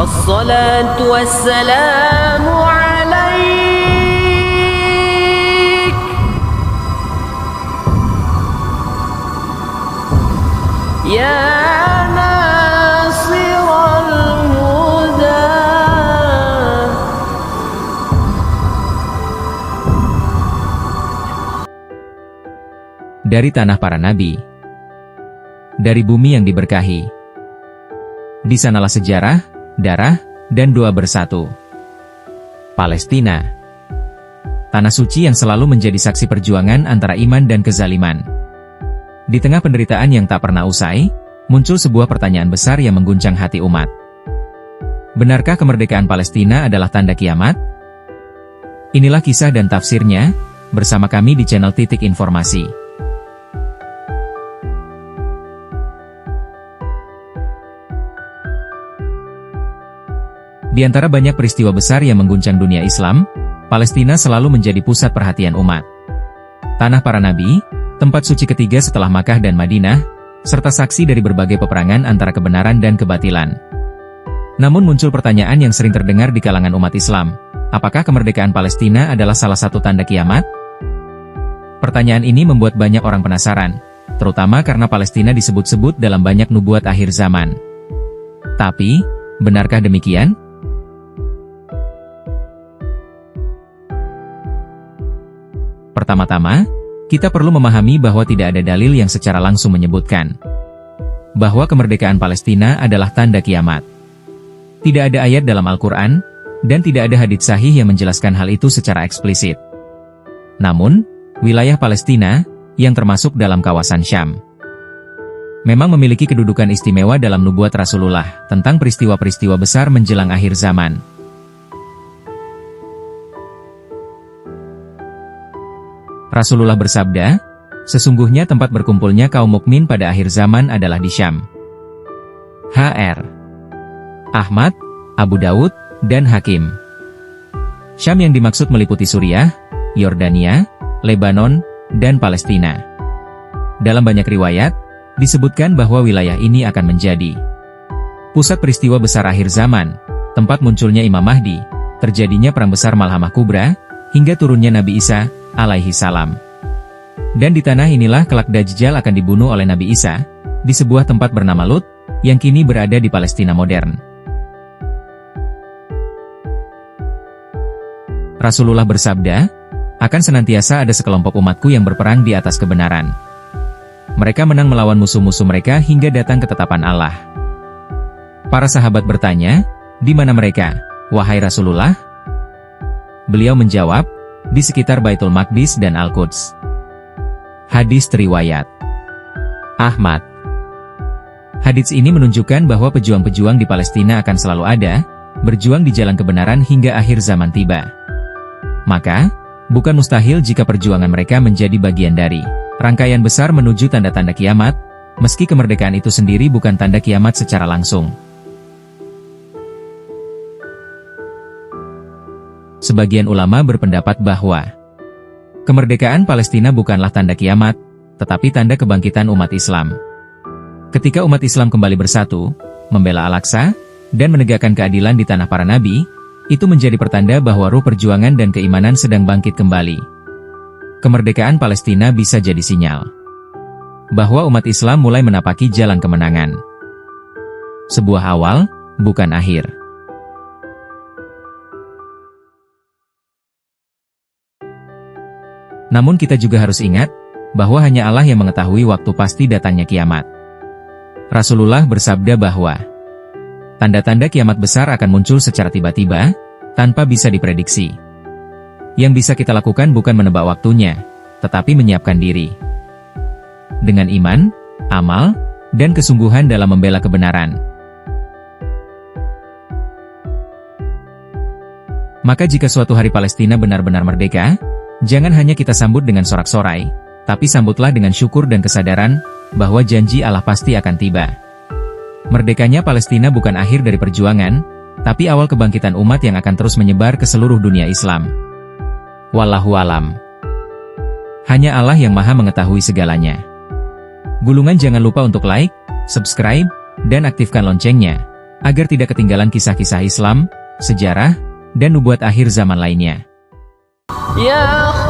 الصلاة والسلام عليك يا ناصر الهدى. Dari tanah para nabi, dari bumi yang diberkahi, di sanalah sejarah, darah, dan doa bersatu. Palestina, tanah suci yang selalu menjadi saksi perjuangan antara iman dan kezaliman. Di tengah penderitaan yang tak pernah usai, muncul sebuah pertanyaan besar yang mengguncang hati umat. Benarkah kemerdekaan Palestina adalah tanda kiamat? Inilah kisah dan tafsirnya, bersama kami di channel Titik Informasi. Di antara banyak peristiwa besar yang mengguncang dunia Islam, Palestina selalu menjadi pusat perhatian umat. Tanah para nabi, tempat suci ketiga setelah Makkah dan Madinah, serta saksi dari berbagai peperangan antara kebenaran dan kebatilan. Namun muncul pertanyaan yang sering terdengar di kalangan umat Islam, apakah kemerdekaan Palestina adalah salah satu tanda kiamat? Pertanyaan ini membuat banyak orang penasaran, terutama karena Palestina disebut-sebut dalam banyak nubuat akhir zaman. Tapi, benarkah demikian? Pertama-tama, kita perlu memahami bahwa tidak ada dalil yang secara langsung menyebutkan bahwa kemerdekaan Palestina adalah tanda kiamat. Tidak ada ayat dalam Al-Quran, dan tidak ada hadits sahih yang menjelaskan hal itu secara eksplisit. Namun, wilayah Palestina, yang termasuk dalam kawasan Syam, memang memiliki kedudukan istimewa dalam nubuat Rasulullah tentang peristiwa-peristiwa besar menjelang akhir zaman. Rasulullah bersabda, sesungguhnya tempat berkumpulnya kaum mukmin pada akhir zaman adalah di Syam. H.R. Ahmad, Abu Daud, dan Hakim. Syam yang dimaksud meliputi Suriah, Yordania, Lebanon, dan Palestina. Dalam banyak riwayat, disebutkan bahwa wilayah ini akan menjadi pusat peristiwa besar akhir zaman, tempat munculnya Imam Mahdi, terjadinya Perang Besar Malhamah Kubra, hingga turunnya Nabi Isa, alaihi salam. Dan di tanah inilah kelak Dajjal akan dibunuh oleh Nabi Isa, di sebuah tempat bernama Lut, yang kini berada di Palestina modern. Rasulullah bersabda, akan senantiasa ada sekelompok umatku yang berperang di atas kebenaran. Mereka menang melawan musuh-musuh mereka hingga datang ketetapan Allah. Para sahabat bertanya, di mana mereka, wahai Rasulullah? Beliau menjawab, di sekitar Baitul Maqdis dan Al-Quds. Hadis riwayat Ahmad. Hadits ini menunjukkan bahwa pejuang-pejuang di Palestina akan selalu ada, berjuang di jalan kebenaran hingga akhir zaman tiba. Maka, bukan mustahil jika perjuangan mereka menjadi bagian dari rangkaian besar menuju tanda-tanda kiamat, meski kemerdekaan itu sendiri bukan tanda kiamat secara langsung. Sebagian ulama berpendapat bahwa kemerdekaan Palestina bukanlah tanda kiamat, tetapi tanda kebangkitan umat Islam. Ketika umat Islam kembali bersatu, membela Al-Aqsa, dan menegakkan keadilan di tanah para nabi, itu menjadi pertanda bahwa ruh perjuangan dan keimanan sedang bangkit kembali. Kemerdekaan Palestina bisa jadi sinyal bahwa umat Islam mulai menapaki jalan kemenangan. Sebuah awal, bukan akhir. Namun kita juga harus ingat, bahwa hanya Allah yang mengetahui waktu pasti datangnya kiamat. Rasulullah bersabda bahwa tanda-tanda kiamat besar akan muncul secara tiba-tiba, tanpa bisa diprediksi. Yang bisa kita lakukan bukan menebak waktunya, tetapi menyiapkan diri. Dengan iman, amal, dan kesungguhan dalam membela kebenaran. Maka jika suatu hari Palestina benar-benar merdeka, jangan hanya kita sambut dengan sorak-sorai, tapi sambutlah dengan syukur dan kesadaran, bahwa janji Allah pasti akan tiba. Merdekanya Palestina bukan akhir dari perjuangan, tapi awal kebangkitan umat yang akan terus menyebar ke seluruh dunia Islam. Wallahu alam. Hanya Allah yang maha mengetahui segalanya. Gulungan jangan lupa untuk like, subscribe, dan aktifkan loncengnya, agar tidak ketinggalan kisah-kisah Islam, sejarah, dan nubuat akhir zaman lainnya. يا